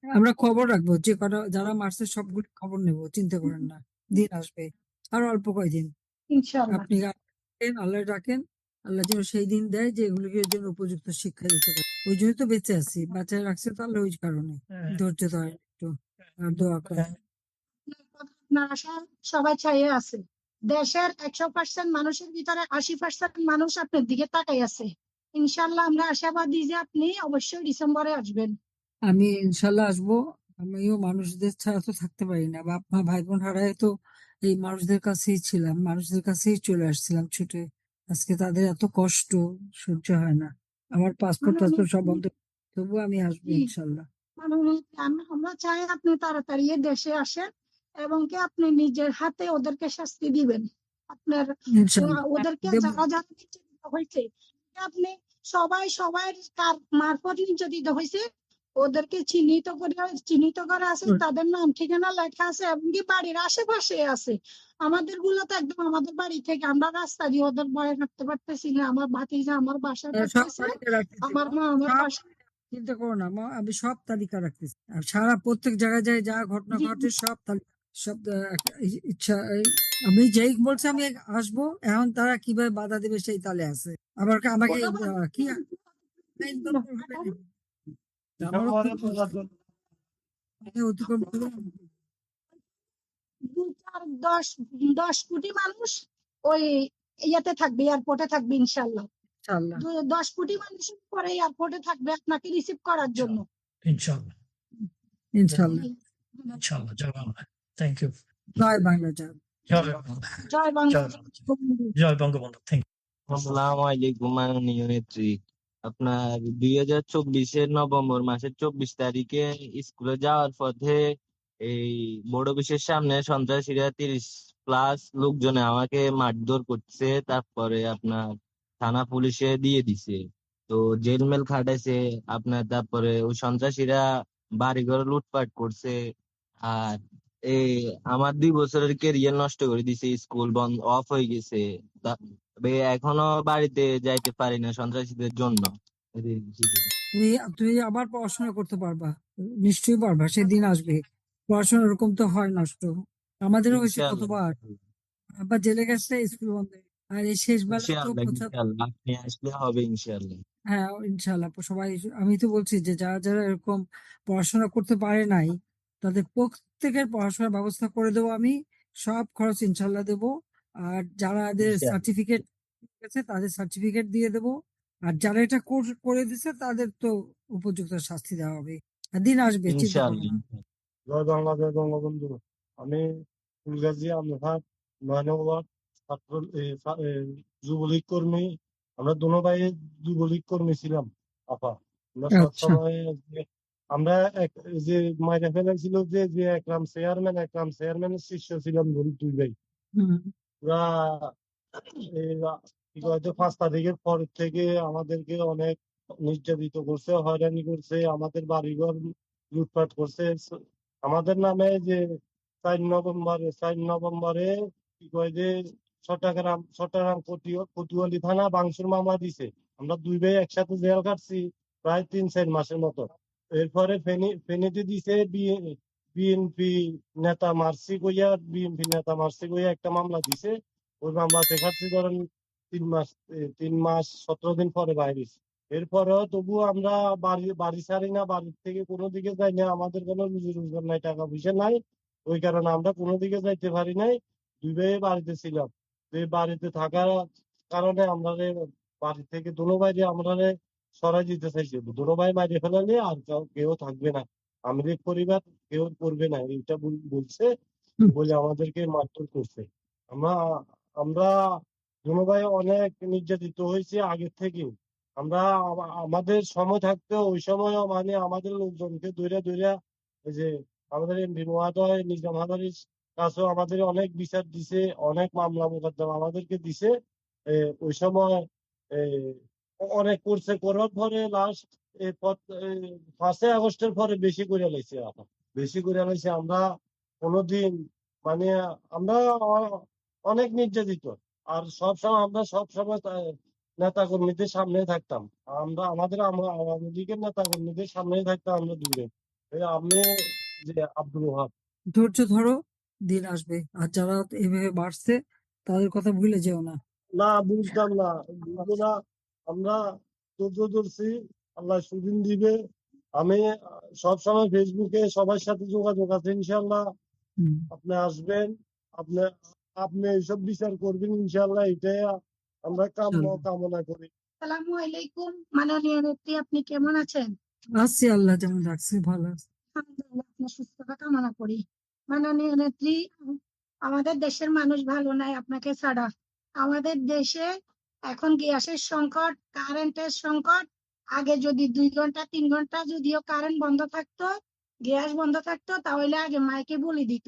আমরা খবর রাখবো, যে কটা যারা মারছে সবগুলো খবর নেব, চিন্তা করেন না। দিন আসবে, আরো অল্প কয়দিন। ইনশাআল্লাহ। আপনি আল্লাহ ডাকেন, আল্লাহ যেন সেই দিন দেয় যে এগুলোকে যেন উপযুক্ত শিক্ষা দিতে পারে। ওই জন্য তো বেঁচে আছি, বাঁচায় রাখছে তো আল্লাহ, ওই কারণে ধৈর্য ধরে একটু আর দোয়া করেন। আপনারা সবাই চাইয়ে আছে, দেশের 100% মানুষের ভিতরে 80% মানুষ আপনার দিকে তাকাই আছে। ইনশাল্লাহ আমরা আশাবাদী যে আপনি অবশ্যই ডিসেম্বরে আসবেন। আমি ইনশাল্লাহ আসবো। আমিও মানুষদের ছাড়া তো থাকতে পারি না, বাপ মা ভাই বোন হারায় তো এই মানুষদের কাছেই ছিলাম, মানুষদের কাছেই চলে আসছিলাম ছুটে। আজকে তাদের এত কষ্ট সহ্য হয় না। আমার পাসপোর্ট টাসপোর্ট সব বন্ধ, তবুও আমি আসবো জি, ইনশাল্লাহ। আমরা চাই আপনি তাড়াতাড়ি এ দেশে আসেন এবং কি আপনি নিজের হাতে ওদেরকে শাস্তি দিবেন। আপনার ইনশাল্লাহ ওদেরকে দেব। যারা যারা নির্যাতিত হয়েছে, আপনি সবাই কার মারফত নির্যাতিত হয়েছে ওদেরকে চিহ্নিত করা আছে, তাদের নাম ঠিকানা লেখা আছে এবং কি বাড়ির আশেপাশে আছে। আমাদের গুলো তো একদম আমাদের বাড়ি থেকে আমরা রাস্তা দিয়ে ওদের ভয়ে হাঁটতে পারতেছি না। আমার ভাতিজা আমার বাসায় সব থাকতেছে, তালিকা রাখতেছি আমার মা আমার সব, বাসায়। চিন্তা করো না মা, আমি সব তালিকা রাখতেছি। আর সারা প্রত্যেক জায়গায় যায় যা ঘটনা জি, ঘটে সব তালিকা, সব ইচ্ছা আমি যেই বলছি আমি আসবো, এখন তারা কিভাবে বাধা দেবে সেই তালে আছে। আবার আমাকে কোনো বাধা কি আইন নেই। দপ্তর হবে নাকি? আমারও খুব কষ্ট, আমি অতিক্রম করে দু চার দশ 10 কোটি মানুষ ওই ইয়াতে থাকবে, এয়ারপোর্টে থাকবে ইনশাল্লাহ। ইনশাল্লাহ। 10 কোটি মানুষের পরে এয়ারপোর্টে থাকবে আপনাকে রিসিভ করার জন্য। ইনশাআল্লাহ ইনশাল্লাহ। ইনশাআল্লাহ। জয় বাংলা। Thank you. জয় বাংলা, জয়। জয় বাংলা। জয় বাংলা, জয় বাংলা। জয় বঙ্গবন্ধু। Thank you. আসসালামু আলাইকুম মাননীয় নেত্রী। আপনার 2024-এর নভেম্বর মাসের 24 তারিখে স্কুলে যাওয়ার পথে এই বোর্ড অফিসের সামনে সন্ত্রাসীরা 30+ লোকজনে আমাকে মারধর করছে, তারপরে আপনার থানা পুলিশে দিয়ে দিছে। তো জেলমেল খাটাইছে আপনার, তারপরে ওই সন্ত্রাসীরা বাড়িঘর লুটপাট করছে। আর এই আমার 2 বছরের কেরিয়ার নষ্ট করে দিছে, স্কুল বন্ধ অফ হয়ে গেছে। এখনো বাড়িতে যাইতে পারি না সন্ত্রাসীদের জন্য। তুমি তুমি আবার পড়াশোনা করতে পারবা, নিশ্চয়ই পারবা, সেদিন আসবে। পড়াশোনা এরকম তো হয় নষ্ট, আমাদেরও হয়েছে ইনশাল্লাহ কতবার। আবার জেলে গেছে, স্কুল বন্ধ। আর এই শেষ বেলা তো ইনশাল্লাহ প্রচার। ইনশাল্লাহ আপনি আসলে হবে ইনশাল্লাহ। হ্যাঁ ইনশাল্লাহ সবাই। আমি তো বলছি যে যারা যারা এরকম পড়াশোনা করতে পারে নাই, তাদের প্রত্যেকের পড়াশোনার ব্যবস্থা করে দেবো আমি, সব খরচ ইনশাল্লাহ দেবো। আর যাদের ইনশাল্লাহ সার্টিফিকেট আছে তাদের সার্টিফিকেট দিয়ে দেবো। আর যারা এটা করে দিচ্ছে তাদের তো উপযুক্ত শাস্তি দেওয়া হবে। আর দিন আসবে, চিন্তা করো ইনশাল্লাহ। না। জয় বাংলা, জয় বঙ্গবন্ধু। আমি ফুলগাজী আমরহাট 9 নং ওয়ার্ড ছাত্র যুবলীগ কর্মী। আমরা দোনো ভাই যুবলীগ কর্মী ছিলাম আপা। আমরা আচ্ছা। সবসময় আমরা যে মাইরা ফেলাইছিল যে যে একরাম চেয়ারম্যানের শিষ্য ছিলাম দুই ভাই। হম। ওরা এই কি কয় যে 5 তারিখের পর থেকে আমাদেরকে অনেক নির্যাতিত করছে, হয়রানি করছে, আমাদের বাড়িঘর লুটপাট করছে। আমাদের নামে যে 4 নভেম্বরে কি কয় যে চট্টগ্রাম কোতোয়ালি থানা ভাঙচুর মামলা দিছে। আমরা দুই ভাই একসাথে জেল কাটছি প্রায় 3-4 মাসের মতো। এরপরে ফেনীতে দিছে বিএনপি নেতা মারছি কইয়া একটা মামলা দিছে। ওই মামলাতে খাটছি ধরেন 3 মাস 17 দিন পরে বাইরে। এরপরেও তবুও আমরা বাড়ি ছাড়ি না, বাড়ির থেকে কোনো দিকে যাই না, আমাদের কোনো রুজি রোজগার নাই, টাকা পয়সা নাই। ওই কারণে আমরা কোনো দিকে যাইতে পারি নাই, দুই ভাই বাড়িতে ছিলাম। তো এই বাড়িতে থাকার কারণে আমরা বাড়ি থেকে দুনো ভাই আমরা সরাই দিতে চাইছে। দুনো ভাই মাইরে ফেলালে আর কেউ থাকবে না, আমাদের পরিবার কেউ করবে না, এটা বলছে বলে আমাদেরকে মারধর করছে। আমরা আমরা দুনো ভাই অনেক নির্যাতিত হয়েছে আগের থেকে। আমরা আমাদের সময় থাকতে ওই সময়ও মানে আমাদের লোকজনকে দৌড়া দৌড়া এই যে আমাদের এমপি মহোদয় নিজাম হাজারীর কাছেও আমাদের অনেক বিচার দিছে, অনেক মামলা মোকদ্দমা আমাদেরকে দিছে। ওই সময় এ, অনেক করছে, করার পরে লাস্ট 5 আগস্টের পরে বেশি করে লাইছে আমরা কোনোদিন মানে আমরা অনেক নির্যাতিত। আর সবসময় নেতা কর্মীদের সামনে থাকতাম। আমরা আওয়ামী লীগের নেতা কর্মীদের সামনে থাকতাম আমরা দূরে। আমি যে আব্দুল ওহাব। ধৈর্য ধরো, দিন আসবে। আর যারা এভাবে বাড়ছে তাদের কথা ভুলে যেও না। না, বুঝতাম না, বুঝবো না। আমরা ধৈর্য ধরছি, আল্লাহ সুদিন দিবে। আমি সবসময় ফেসবুকে সবার সাথে যোগাযোগ আছে, ইনশাল্লাহ। হুম, আপনি আসবেন, আপনি আপনি এইসব বিচার করবেন, ইনশাল্লাহ। এটাই আমরা ইনশাল্লাহ। আসসালামু কামনা করি। আলাইকুম মাননীয় নেত্রী, আপনি কেমন আছেন? আছি, আল্লাহ যেমন রাখছে ভালো আছে। আলহামদুলিল্লাহ, আপনার সুস্থতা কামনা করি। মাননীয় নেত্রী, আমাদের দেশের মানুষ ভালো নাই আপনাকে ছাড়া। আমাদের দেশে এখন গ্যাসের সংকট, কারেন্টের সংকট। আগে যদি 2 ঘন্টা 3 ঘন্টা যদিও কারেন্ট বন্ধ থাকতো, গ্যাস বন্ধ থাকতো, তাহলে আগে মাইকে বলে দিত।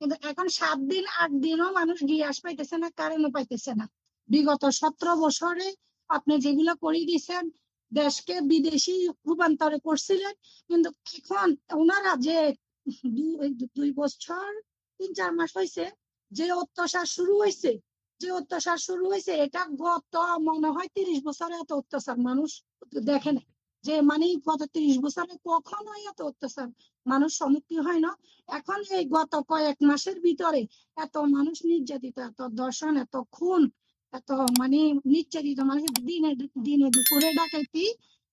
কিন্তু এখন 7 দিন 8 দিনও মানুষ গ্যাস পাইতেছে না, কারেন্টও পাইতেছে না। বিগত 17 বছরে আপনি যেগুলো করে দিয়েছেন, দেশকে বিদেশি রূপান্তরে করছিলেন। কিন্তু এখন ওনারা যে 2 বছর 3-4 মাস হয়েছে যে অত্যাচার শুরু হয়েছে, এটা গত মনে হয় 30 বছরে এত অত্যাচার মানুষ দেখে নাই। যে মানে গত 30 বছরে কখনোই এত অত্যাচার মানুষ সম্মুখীন হয় না। এখন এই গত কয়েক মাসের ভিতরে এত মানুষ নির্যাতিত, এত দর্শন, এত খুন, এত মানে নির্যাতিত মানুষ। দিনে দিনে দুপুরে ডাকাইতি,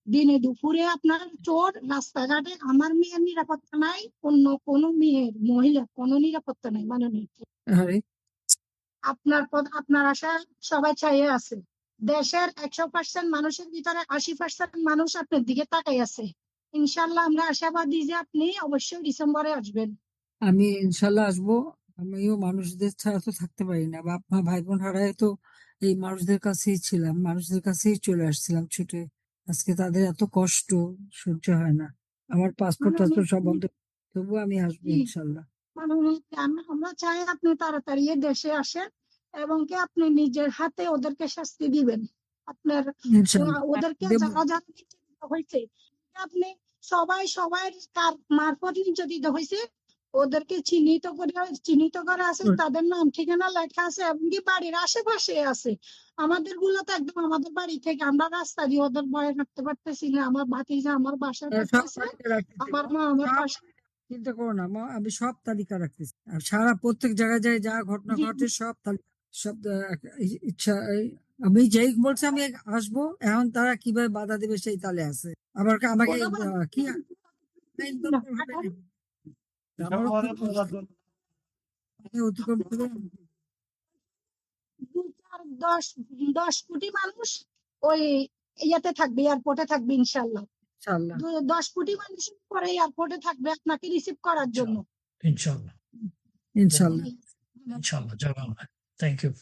দিনে দুপুরে আপনার চোর রাস্তাঘাটে। আমার মেয়ের নিরাপত্তা নাই, অন্য কোনো মেয়ের মহিলার কোনো নিরাপত্তা নাই। মাননীয়, আরে আপনার আশা সবাই চাইয়ে আছে। দেশের 100% মানুষের ভিতরে 80% মানুষ আপনার দিকে তাকাই আছে। ইনশাল্লাহ আমরা আশাবাদী যে আপনি অবশ্যই ডিসেম্বরে আসবেন। আমি ইনশাল্লাহ আসবো। আমিও মানুষদের ছাড়া তো থাকতে পারি না। বাপ মা ভাই বোন হারায় তো এই মানুষদের কাছেই ছিলাম, মানুষদের কাছেই চলে আসছিলাম ছুটে। আজকে তাদের এত কষ্ট সহ্য হয় না। আমার পাসপোর্ট টাসপোর্ট সব বন্ধ, তবুও আমি আসবো জি, ইনশাল্লাহ। আমরা চাই আপনি তাড়াতাড়ি এ দেশে আসেন এবং কি আপনি নিজের হাতে ওদেরকে শাস্তি দিবেন। আপনার ইনশাল্লাহ ওদেরকে দেবো। যারা যারা নির্যাতিত হয়েছে, আপনি সবাই কার মারফত নির্যাতিত হয়েছে ওদেরকে চিহ্নিত করা আছে, তাদের নাম ঠিকানা লেখা আছে এবং কি বাড়ির আশেপাশে আছে। আমাদের গুলো তো একদম আমাদের বাড়ি থেকে আমরা রাস্তা দিয়ে ওদের ভয়ে রাখতে পারতেছি না। আমার ভাতিজা আমার বাসার সব পাশে আছে, তালিকা রাখতেছি, আমার মা আমার সব পাশে। চিন্তা করো না মা, আমি সব তালিকা রাখতেছি। আর সারা প্রত্যেক জায়গায় যায় যা ঘটনা জি, ঘটে সব তালিকা, সব ইচ্ছা আমি যেই বলছি আমি আসবো, এখন তারা কিভাবে বাধা দেবে সেই তালে আছে। আবার আমাকে কোনো বাধা কি আইন না। দরকার হবে 18 নাকি? আমারও ডিসেম্বরে খুব পূজার জন্য অতিক্রম করে 2-4-10 কোটি মানুষ ওই ইয়াতে থাকবে, এয়ারপোর্টে থাকবে ইনশাল্লাহ। ইনশাল্লাহ। 10 কোটি মানুষ পরে এয়ারপোর্টে থাকবে আপনাকে রিসিভ করার জন্য। ইনশাল্লাহ ইনশাল্লাহ। ইনশাল্লাহ। জয় বাংলা। Thank you.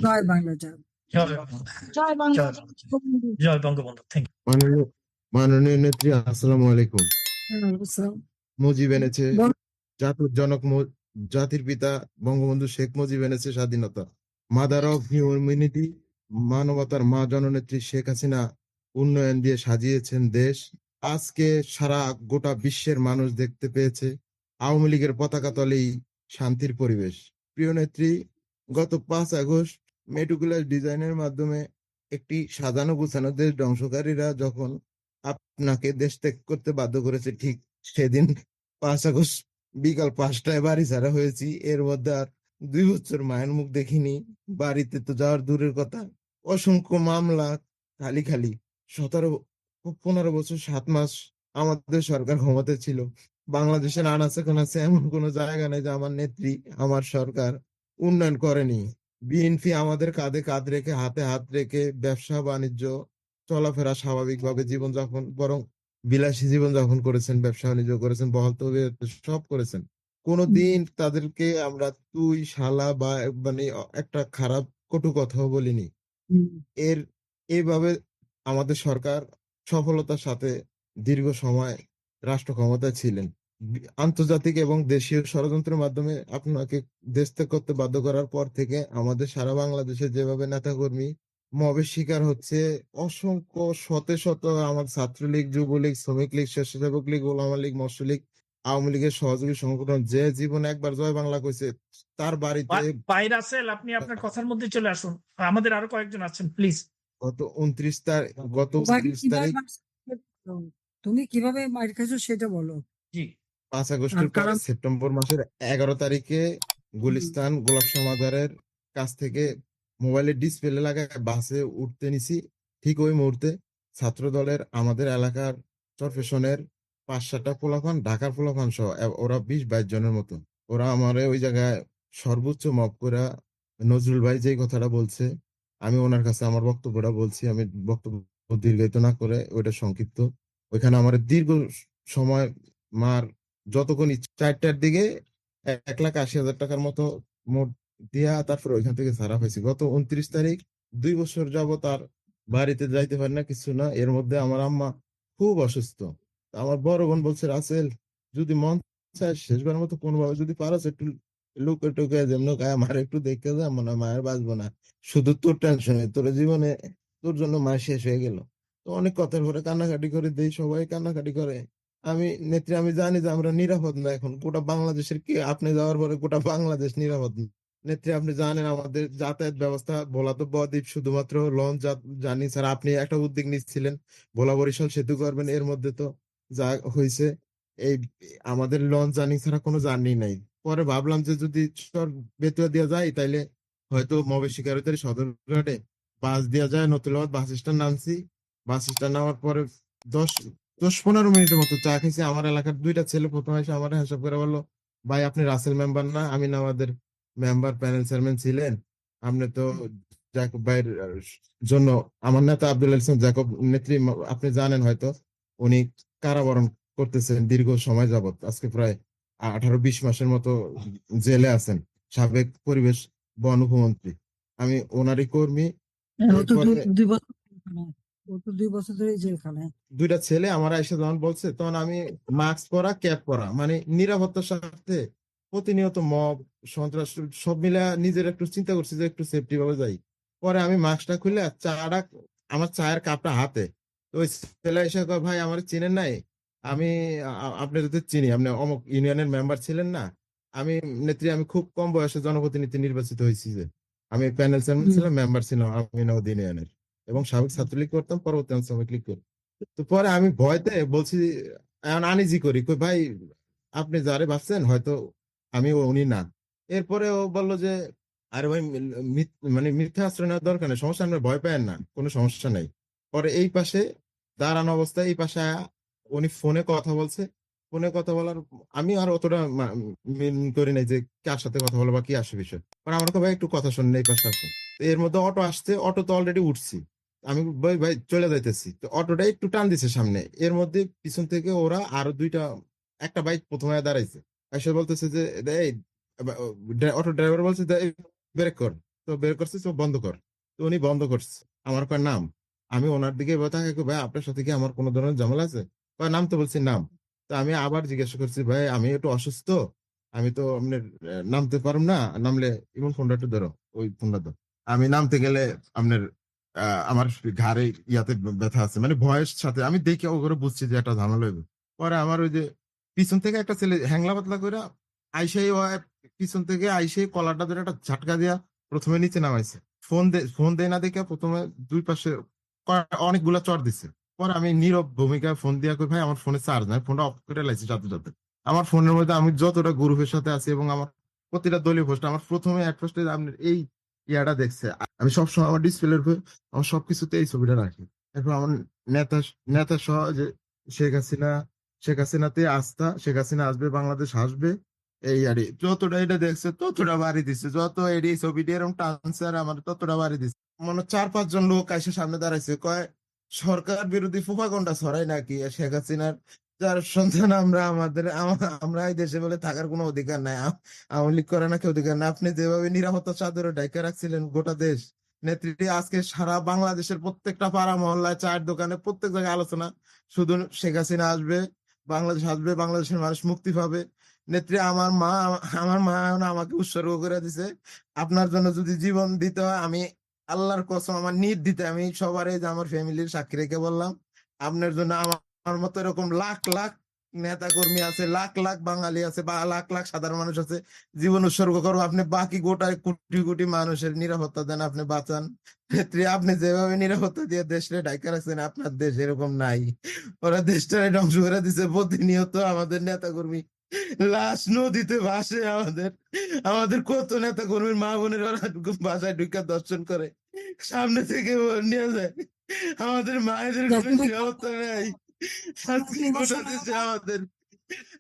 জয় বাংলা, জয়। জয় বাংলা। জয় বাংলা, জয় বাংলা। জয় বঙ্গবন্ধু। Thank you. মাননীয় মাননীয় নেত্রী, আসসালামু আলাইকুম। বুঝলাম। মুজিব এনেছে বল। জাতির জনক জাতির পিতা বঙ্গবন্ধু শেখ মুজিব এনেছে স্বাধীনতা। মাদার অফ হিউম্যানিটি, মানবতার মা জননেত্রী শেখ হাসিনা উন্নয়ন দিয়ে সাজিয়েছেন দেশ। আজকে সারা গোটা বিশ্বের মানুষ দেখতে পেয়েছে আওয়ামী লীগের পতাকা তলেই শান্তির পরিবেশ। প্রিয় নেত্রী, গত 5 আগস্ট মেটিকুলাস ডিজাইনের মাধ্যমে একটি সাজানো গুছানো দেশ ধ্বংসকারীরা যখন আপনাকে দেশ ত্যাগ করতে বাধ্য করেছে, ঠিক সেদিন 5 আগস্ট বিকাল 5টায় বাড়ি ছাড়া হয়েছি। এর মধ্যে আর 2 বছর মায়ের মুখ দেখিনি। বাড়িতে তো যাওয়ার দূরের কথা, অসংখ্য মামলা, খালি খালি। 15 বছর 7 মাস আমাদের সরকার ক্ষমতায় ছিল। বাংলাদেশের আনাচে কানাচে এমন কোনো জায়গা নেই যে আমার নেত্রী, আমার সরকার উন্নয়ন করেনি। বিএনপি আমাদের কাঁধে কাঁধ রেখে, হাতে হাত রেখে ব্যবসা বাণিজ্য চলাফেরা স্বাভাবিকভাবে জীবনযাপন, বরং বিলাসী জীবনযাপন করেছেন, ব্যবসা বাণিজ্য করেছেন, বহাল তবিয়ত সব করেছেন। কোনোদিন তাদেরকে আমরা তুই শালা বা মানে একটা খারাপ কটু কথাও বলিনি। এর এইভাবে আমাদের সরকার সফলতার সাথে দীর্ঘ সময় রাষ্ট্র ক্ষমতায় ছিলেন। আন্তর্জাতিক এবং দেশীয় ষড়যন্ত্রের মাধ্যমে আপনাকে দেশ ত্যাগ করতে বাধ্য করার পর থেকে আমাদের সারা বাংলাদেশে যেভাবে নেতাকর্মী মবের শিকার হচ্ছে, অসংখ্য শত শত আমার ছাত্রলীগ, যুবলীগ, শ্রমিক লীগ, স্বেচ্ছাসেবক লীগ, ওলামা লীগ, মৎস্য লীগ, আওয়ামী লীগের সহযোগী সংগঠন যে জীবন একবার জয় বাংলা কইছে, তার বাড়িতে রাসেল, আপনি আপনার কথার মধ্যে চলে আসুন। আমাদের আরো কয়েকজন আছেন, প্লিজ। গত 29 তারিখ গত তোমাকে 29 কিভাবে তারিখ তুমি কিভাবে মার খেয়েছো সেটা বলো। জি, 5 আগস্টের পরে কারণ সেপ্টেম্বর মাসের 11 তারিখে গুলিস্তান গোলাপ সমাদারের কাছ থেকে মোবাইলের ডিসপ্লে লাগায় বাসে উঠতে নিছি। ঠিক ওই মুহূর্তে ছাত্র দলের আমাদের এলাকার চরফেশনের 5-7টা পোলাপান, ঢাকার পোলাপান সহ ওরা 20-22 জনের মতো, ওরা আমারে ওই জায়গায় সর্বোচ্চ মব করে, নজরুল ভাই যেই কথাটা বলছে আমি ওনার কাছে আমার বক্তব্যটা বলছি। আমি বক্তব্য দীর্ঘায়িত না করে ওইটা সংক্ষিপ্ত, ওইখানে আমার দীর্ঘ সময় মার যতক্ষণ 4টার দিকে 1,80,000 টাকার মতো মোট দিয়া তারপর ওইখান থেকে ছাড়া হয়েছে। গত 29 তারিখ 2 বছর যাবত আর বাড়িতে যাইতে পারি না, কিছু না। এর মধ্যে আমার আম্মা খুব অসুস্থ। তা আমার বড় বোন বলছে, রাসেল যদি মন চায় শেষবারের মতো কোনোভাবে যদি পারস একটু লুকে টুকে যেমন আমার একটু দেখে যা, মনে হয় মায়ের বাঁচবো না, শুধু তোর টেনশনে, তোর জীবনে তোর জন্য মা শেষ হয়ে গেল। তো অনেক কথার পরে কান্নাকাটি করে দেই, সবাই কান্নাকাটি করে। নেত্রী, আমি জানি যে আমরা নিরাপদ না এখন, গোটা বাংলাদেশের কি আপনি যাওয়ার পরে গোটা বাংলাদেশ নিরাপদ না। নেত্রী, আপনি জানেন আমাদের যাতায়াত ব্যবস্থা ভোলা তো বদ্বীপ শুধুমাত্র লঞ্চ জানি স্যার, আপনি একটা উদ্যোগ নিচ্ছিলেন ভোলা বরিশাল সেতু করবেন, এর মধ্যে তো যা হয়েছে এই আমাদের লঞ্চ জার্নি ছাড়া কোনো জার্নি নাই। পরে ভাবলাম যে যদি চর বেতুয়া দেওয়া যায় তাইলে হয়তো মবে শিকারিতার সদরঘাটে বাস দেওয়া যায়। নতুলাবাদ বাস স্ট্যান্ড নামছি, বাস স্ট্যান্ড নামার পরে 10-15 মিনিটের মতো চা খেয়েছি। আমার এলাকার 2টা ছেলে প্রথমে এসে আমার হিসাব করে বললো, ভাই আপনি রাসেল মেম্বার না? আমি না, আমাদের মেম্বার প্যানেল চেয়ারম্যান ছিলেন আপনি তো। জাকব ভাইয়ের জন্য আমার নেতা আব্দুল ইসলাম জাকব, নেত্রী আপনি জানেন হয়তো, উনি কারাবরণ করতেছেন দীর্ঘ সময় যাবত, আজকে প্রায় 18-20 মাসের মতো জেলে আছেন, সাবেক পরিবেশ বন উপমন্ত্রী। আমি ওনারই কর্মী। ও তো এরপরে 2 বছর জেলখানায়। ও তো 2 বছর ধরে জেলখানায়। 2টা ছেলে আমার এসে যখন বলছে, তখন আমি মাস্ক পরা, ক্যাপ পরা, মানে নিরাপত্তার স্বার্থে প্রতিনিয়ত মব সন্ত্রাস সব মিলে নিজের একটু চিন্তা করছি যে একটু সেফটি ভাবে যাই। পরে আমি মাস্কটা খুলে চাটা, আমার চায়ের কাপটা হাতে, তো ওই ছেলে এসে কয়, ভাই আমার চিনেন নাই? আমি আপনি যদি চিনি, আপনি অমুক ইউনিয়নের মেম্বার ছিলেন না? আমি, নেত্রী, আমি খুব কম বয়সে জনপ্রতিনিধি নির্বাচিত হয়েছি যে, আমি প্যানেল চেয়ারম্যান ছিলাম, মেম্বার ছিলাম আমি নওদ ইউনিয়নের, এবং সাবেক ছাত্রলীগ করতাম, পরবর্তী সাবেক লীগ করতাম। তো পরে আমি ভয়তে বলছি, এখন আনিজি করি, কই ভাই আপনি যারে ভাবছেন হয়তো আমি উনি না। এরপরে ও বললো যে, আরে ভাই মানে মিথ্যা আশ্রয় নেওয়ার দরকার নেই, সমস্যা, আমরা ভয় পায়েন না, কোনো সমস্যা নেই। পরে এই পাশে দাঁড়ানো অবস্থায় এই পাশে উনি ফোনে কথা বলছে। ফোনে কথা বলার আমি আর অতটা মিন করি নাই যে কার সাথে কথা বলো বা কি আসে বিষয়। পরে আমার ভাই একটু কথা শুনে এই পাশে আসুন। তো এর মধ্যে অটো আসছে, অটো তো অলরেডি উঠছি, আমি ভাই ভাই চলে যাইতেছি, তো অটোটা একটু টান দিছে সামনে। এর মধ্যে পিছন থেকে ওরা আরো 2টা, একটা বাইক প্রথমে দাঁড়াইছে, এসে বলতেছে যে এই অটো ড্রাইভার বলছে যে ব্রেক কর। তো ব্রেক করছে, তো বন্ধ কর। তো উনি বন্ধ করছে। আমার কয় নাম। আমি ওনার দিকে তাকাই, কই, ভাই আপনার সাথে কি আমার কোনো ধরনের ঝামেলা আছে? কয় নাম, তো বলছি নাম। তো আমি আবার জিজ্ঞাসা করছি, ভাই আমি একটু অসুস্থ, আমি তো আপনার নামতে পারবো না, নামলে ইমন ফোনটা একটু ধরো, ওই ফোনটা ধরো। আমি নামতে গেলে আপনার আমার ঘাড়ে ইয়াতে ব্যথা আছে, মানে ভয়ের সাথে আমি দেখে ওগুলো বুঝছি যে একটা ঝামেলা হইবে। পরে আমার ওই যে পিছন থেকে একটা ছেলে হ্যাংলা পাতলা করে আইসাই, ও পিছন থেকে আইসে কলারটা ধরে একটা ঝাটকা দিয়া প্রথমে নিচে নামাইছে। ফোন দেয় না দেখে প্রথমে দুই পাশে অনেকগুলা চড় দিছে। পরে আমি নীরব ভূমিকায় ফোন দিয়া কই, ভাই আমার ফোনে চার্জ নাই, ফোনটা অফ করে লাইছি সাথে সাথে। আমার ফোনের মধ্যে আমি যতটা গ্রুপের সাথে আছি এবং আমার প্রতিটা দলীয় পোস্ট, আমার প্রথমে এক পোস্টে আপনার এই ইয়াটা দেখছে। আমি সবসময় আমার ডিসপ্লের উপর আমার সবকিছুতে এই ছবিটা রাখি। এরপর আমার নেতা নেতা সহ যে শেখ হাসিনাতে আস্থা, শেখ হাসিনা আসবে, বাংলাদেশ আসবে, এই আরে যতটা এটা দেখছে ততটা বাড়ি দিচ্ছে, যত এডি ছবিটি এরকম টানছে আর আমার ততটা বাড়ি দিচ্ছে। মনে 4-5 জন লোক এসে সামনে দাঁড়াইছে, কয় সরকার বিরোধী প্রোপাগান্ডা ছড়াই নাকি শেখ হাসিনার, যার সন্তান আমরা, আমরা এই দেশে বলে থাকার কোনো অধিকার নাই, আওয়ামী লীগ করে নাকি অধিকার নাই? আপনি যেভাবে নিরাপত্তা চাদরে ঢাকা রাখছিলেন গোটা দেশ, নেত্রী, আজকে সারা বাংলাদেশের প্রত্যেকটা পাড়া মহল্লায়, চায়ের দোকানে, প্রত্যেক জায়গায় আলোচনা শুধু শেখ হাসিনা আসবে, বাংলাদেশ আসবে, বাংলাদেশের মানুষ মুক্তি পাবে। নেত্রী, আমার মা এখন আমাকে উৎসর্গ করে দিছে, আপনার জন্য যদি জীবন দিতে হয়, আমি আল্লাহর কসম আমার নিট দিতে, আমি সবার, এই যে আমার ফ্যামিলির সাক্ষী রেখে বললাম, আপনার জন্য আমার মতো এরকম লাখ লাখ নেতা কর্মী আছে, লাখ লাখ বাঙালি আছে, বা লাখ লাখ সাধারণ মানুষ আছে, জীবন উৎসর্গ করবো। আপনি বাকি গোটা কোটি কোটি মানুষের নিরাপত্তা দেন, আপনি বাঁচান। নেত্রী, আপনি যেভাবে নিরাপত্তা দিয়ে দেশটা ঢাকা রাখছেন, আপনার দেশ এরকম নাই। ওরা দেশটা ধ্বংস করে দিচ্ছে প্রতিনিয়ত, আমাদের নেতা কর্মী লাশ নদীতে ভাসে আমাদের। আমাদের কত নেতা কর্মীর মা বোনের ওরা বাসায় ঢুকে দর্শন করে, সামনে থেকে নিয়ে যায়। আমাদের মায়েদের যা কোনো তুমি নিরাপত্তা নেই। আজকে গোটা ইমোশনাল দেশে আমাদের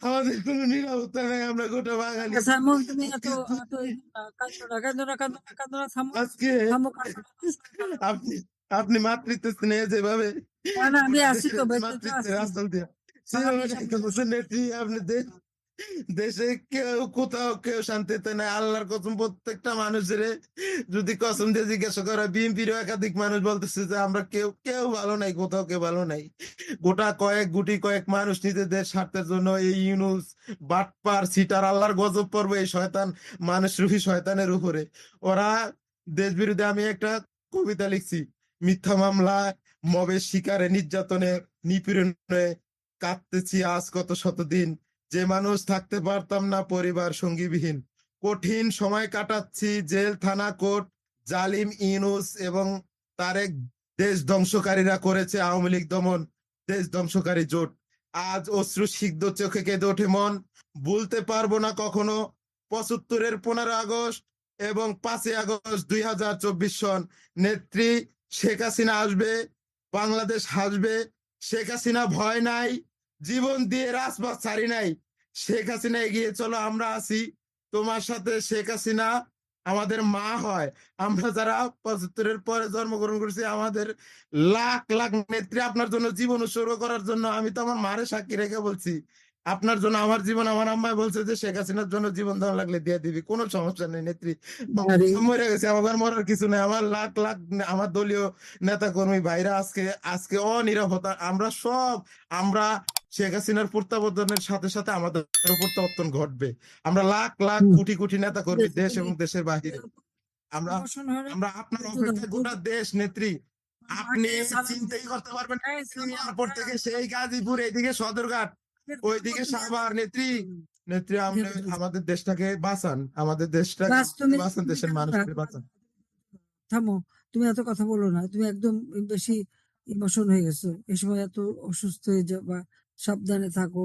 আমাদের কোনো নিরাপত্তা নেই। আমরা গোটা বাঙালি থামো, তুমি এত আজকে এত কাঁদো না, কাঁদো না, কাঁদো না, কাঁদো না, থামো, আজকে থামো, কাঁদো না, আপনি আপনি মাতৃত্ব স্নেহে যেভাবে না, না, আমি গোটা আছি দেশের তো, বেঁচে তো মাতৃত্বের আছি, আশ্রয় দিয়ে আমি সেভাবে সব একটা বছর নেত্রী আপনি দেশে কেউ কোথাও কেউ শান্তিতে নাই। আল্লাহর কসম প্রত্যেকটা মানুষের যদি কসম দিয়ে জিজ্ঞাসা করা, বিএনপির একাধিক মানুষ বলতেছে যে আমরা কেউ কেউ ভালো নাই, কোথাও কেউ ভালো নাই। গোটা কয়েক মানুষ নিজেদের স্বার্থের জন্য এই ইউনুস বাটপার সিটার আল্লাহর গজব পড়বে এই শয়তান মানুষরূপী শয়তানের উপরে। ওরা দেশ বিরোধী, আমি একটা কবিতা লিখছি, মিথ্যা মামলা, মবের শিকারে, নির্যাতনে, নিপীড়নে কাঁদতেছি আজ কত শতদিন। যে মানুষ থাকতে পারতাম না পরিবার সঙ্গীবিহীন, কঠিন সময় কাটাচ্ছি জেল, থানা, কোর্ট। জালিম ইউনূস এবং তারেক দেশ ধ্বংসকারীরা করেছে আওয়ামী লীগ দমন, দেশ ধ্বংসকারী জোট। আজ অশ্রু সিগ্ধ চোখে কেঁদে ওঠে মন, ভুলতে পারবো না কখনো ৭৫-এর 15 আগস্ট এবং 5ই আগস্ট 2024 সন। নেত্রী শেখ হাসিনা আসবে, বাংলাদেশ হাসবে। শেখ হাসিনা ভয় নাই, জীবন দিয়ে রাজপথ ছাড়ি নাই। শেখ হাসিনা এগিয়ে চলো, আমরা আছি তোমার সাথে। শেখ হাসিনা আমাদের মা হয়। আমরা যারা ৭৫-এর পরে জন্মগ্রহণ করেছি, আমাদের লাখ লাখ নেত্রী আপনার জন্য জীবন উৎসর্গ করার জন্য। আমি তো আমার মারে সাক্ষী রেখে বলছি, আপনার জন্য আমার জীবন। আমার আম্মাই বলছে যে শেখ হাসিনার জন্য জীবন দেওয়া লাগলে দিয়ে দিবি, কোনো সমস্যা নেই নেত্রী। আরে মরে গেছে, আমার মরার কিছু নেই। আমার লাখ লাখ আমার দলীয় নেতা কর্মী ভাইরা আজকে আজকে অনিরাপত্তা। আমরা শেখ হাসিনার প্রত্যাবর্তনের সাথে সাথে আমাদের প্রত্যাবর্তন ঘটবে। আমরা লাখ লাখ হুম, কোটি কোটি নেতা ঠিক কর্মী আছে, দেশ তুমি এবং দেশের বাহিরে, আমরা ইমোশন হলে আমরা আপনার একটু দাও, অপেক্ষায় গোটা দেশ নেত্রী। আপনি মাকে সালাম চিন্তাই করতে পারবেন না, এই নেত্রী থামো, এয়ারপোর্ট থেকে সেই গাজীপুর, এইদিকে সদরঘাট, ওইদিকে সাভার। নেত্রী নেত্রী আপনি আমাদের দেশটাকে বাঁচান, আমাদের দেশটাকে বাস, তুমি বাঁচান, তুমি দেশের কেন মানুষকে বাঁচান। থামো, তুমি এত কথা বলো না, তুমি একদম বেশি ইমোশন হয়ে গেছো এই সময়, এত অসুস্থ হয়ে যাবা, সাবধানে থাকো,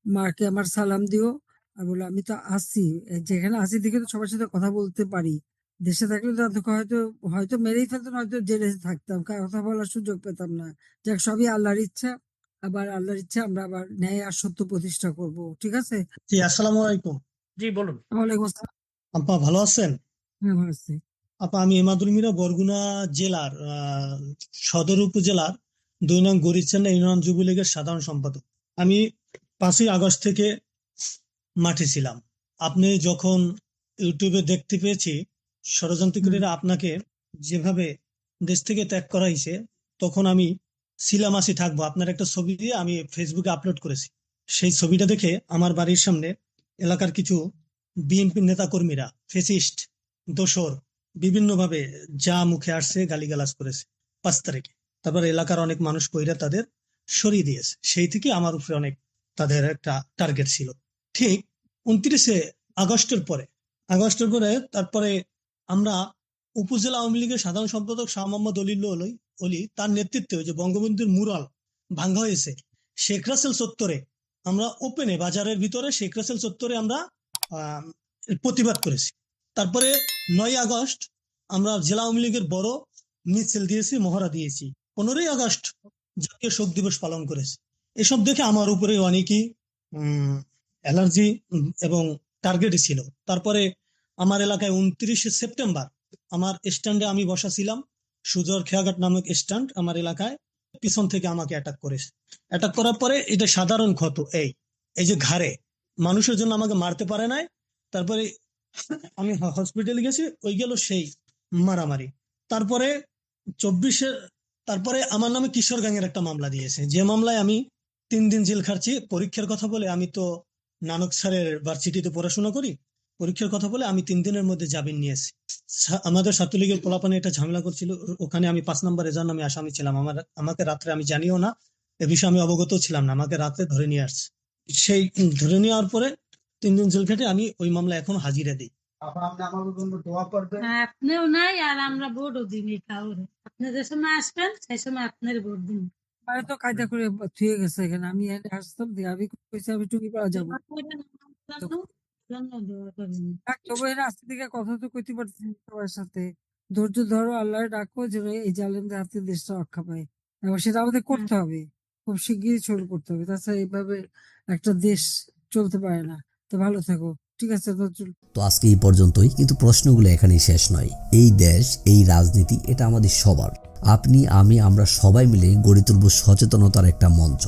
মাকে আমার সালাম দিও। আর বলো আমি তো আছি, যেখানে আছি দেখে তো সবার সাথে কথা বলতে পারি। দেশে থাকলে তো এত হয়তো হয়তো মেরেই ফেলতো, হয়তো জেলে থাকতাম, কথা বলার সুযোগ পেতাম না। যাক, সবই আল্লাহর ইচ্ছা। আবার আল্লাহর ইচ্ছা আমরা আবার ন্যায় আর সত্য প্রতিষ্ঠা করব, ঠিক আছে? জি, আসসালামু আলাইকুম। জি বলুন। ওয়ালাইকুম আসসালাম। আপা ভালো আছেন? হ্যাঁ, ভালো আছি। আপা আমি এমাদুল মিরা, বরগুনা জেলার সদর উপজেলার ২ নং গরিচান্না ইউনিয়ন যুবলীগের সাধারণ সম্পাদক। আমি ৫ই আগস্ট থেকে মাঠে ছিলাম। আপনি যখন ইউটিউবে দেখতে পেয়েছি ষড়যন্ত্রকারীরা আপনাকে যেভাবে দেশ থেকে ত্যাগ করা হয়েছে, তখন আমি ছিলাম, আসি, থাকবো। আপনার একটা ছবি দিয়ে আমি ফেসবুকে আপলোড করেছি। সেই ছবিটা দেখে আমার বাড়ির সামনে এলাকার কিছু বিএনপি নেতা কর্মীরা, ফেসিস্ট, দোসর, বিভিন্নভাবে যা মুখে আসছে গালিগালাজ করেছে ৫ তারিখে। তারপর এলাকার অনেক মানুষ কইরা তাদের সরিয়ে দিয়েছে। সেই থেকে আমার উপরে অনেক তাদের একটা টার্গেট ছিল। ঠিক ২৯শে আগস্টের পরে তারপরে আমরা উপজেলা আওয়ামী লীগের সাধারণ সম্পাদক শাহ মোহাম্মদ অলি তার নেতৃত্বে যে বঙ্গবন্ধুর মুরাল ভাঙ্গা হয়েছে শেখ রাসেল চত্বরে, আমরা ওপেনে বাজারের ভিতরে শেখ রাসেল চত্বরে আমরা প্রতিবাদ করেছি। তারপরে ৯ই আগস্ট আমরা জেলা আওয়ামী লীগের বড় মিছিল দিয়েছি, মহড়া দিয়েছি। ১৫ই আগস্ট জাতীয় শোক দিবস পালন করেছি। এসব দেখে আমার উপরে অনেকই অ্যালার্জি এবং টার্গেটই ছিল। তারপরে আমার এলাকায় ২৯শে সেপ্টেম্বর আমার স্ট্যান্ডে আমি বসা ছিলাম, সুজর খেয়াঘাট নামক স্ট্যান্ড আমার এলাকায়, পিছন থেকে আমাকে অ্যাটাক করেছে। অ্যাটাক করার পরে এটা সাধারণ ক্ষত, এই যে ঘাড়ে, মানুষের জন্য আমাকে মারতে পারে নাই। তারপরে আমি হসপিটালে গেছি, ওই গেল সেই মারামারি। তারপরে ২৪শে তারপরে আমার নামে কিশোর গ্যাংয়ের একটা মামলা দিয়েছে, যে মামলায় আমি ৩ দিন জেল খাটছি। পরীক্ষার কথা বলে, আমি তো নানক স্যারের ভার্সিটিতে পড়াশোনা করি, পরীক্ষার কথা বলে আমি ৩ দিনের মধ্যে জামিন নিয়েছি। আমাদের ছাত্রলীগের পোলাপানে একটা ঝামেলা করছিল, ওখানে আমি ৫ নম্বর এজাহার নামে আসামি ছিলাম। আমাকে রাত্রে, আমি জানিও না এ বিষয়ে, আমি অবগত ছিলাম না, আমাকে রাতে ধরে নিয়ে আসছে। সেই ধরে নেওয়ার পরে ৩ দিন জেল খেটে আমি ওই মামলা এখন হাজিরা দিই। আপনিও নাই আর আমরা ভোটও দিই কাউরে। আপনি যে সময় আসবেন সেই সময় আপনার ভোট দিন। তো কায়দা করে থুয়ে গেছে এখানে, আমি আসতাম দিয়ে আমি কইছি আমি টুকি পাওয়া যাবো। জন্য দোয়া করেন। তবে এই রাস্তা থেকে কথা তো কইতে পারছি না সবার সাথে। ধৈর্য ধরো, আল্লাহ ডাকো যেন এই জালেমদের হাতে দেশটা রক্ষা পায়, এবং সেটা আমাদের করতে হবে, খুব শিগগিরই শুরু করতে হবে। তাছাড়া এইভাবে একটা দেশ চলতে পারে না। তো ভালো থাকো, ঠিক আছে নজরুল। তো আজকে এই পর্যন্তই, কিন্তু প্রশ্নগুলো এখানেই শেষ নয়। এই দেশ, এই রাজনীতি, এটা আমাদের সবার। আপনি, আমি, আমরা সবাই মিলে গড়ে তুলব সচেতনতার একটা মঞ্চ।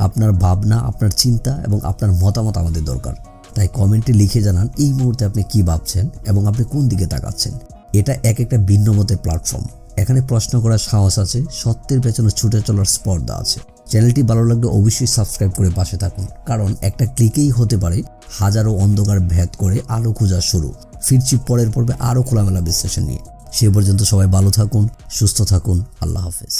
আপনার ভাবনা, আপনার চিন্তা এবং আপনার মতামত আমাদের দরকার। তাই কমেন্টে লিখে জানান এই মুহূর্তে আপনি কি ভাবছেন এবং আপনি কোন দিকে তাকাচ্ছেন। এটা এক একটা ভিন্ন মতের প্ল্যাটফর্ম। এখানে প্রশ্ন করার সাহস আছে, সত্যের পেছনে ছুটে চলার স্পর্ধা আছে। চ্যানেলটি ভালো লাগলে অবশ্যই সাবস্ক্রাইব করে পাশে থাকুন, কারণ একটা ক্লিকেই হতে পারে হাজারো অন্ধকার ভেদ করে আলো খোঁজা শুরু। ফিরছি পরের পর্বে আরো খোলামেলা বিশ্লেষণ নিয়ে। সে পর্যন্ত সবাই ভালো থাকুন, সুস্থ থাকুন। আল্লাহ হাফেজ।